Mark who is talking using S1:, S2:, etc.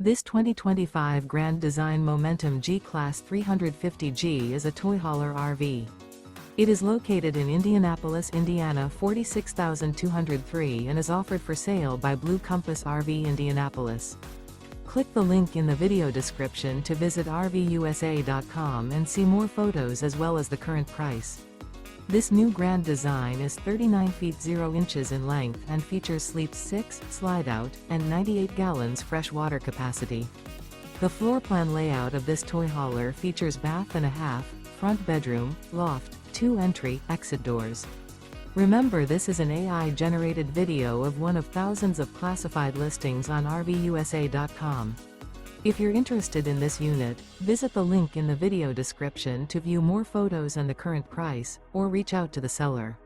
S1: This 2025 Grand Design Momentum G-Class 350G is a toy hauler RV. It is located in Indianapolis, Indiana 46203 and is offered for sale by Blue Compass RV Indianapolis. Click the link in the video description to visit RVUSA.com and see more photos as well as the current price. This new Grand Design is 39 feet 0 inches in length and features sleeps 6, slide-out, and 98 gallons fresh water capacity. The floor plan layout of this toy hauler features bath and a half, front bedroom, loft, 2 entry, exit doors. Remember, this is an AI-generated video of one of thousands of classified listings on RVUSA.com. If you're interested in this unit, visit the link in the video description to view more photos and the current price, or reach out to the seller.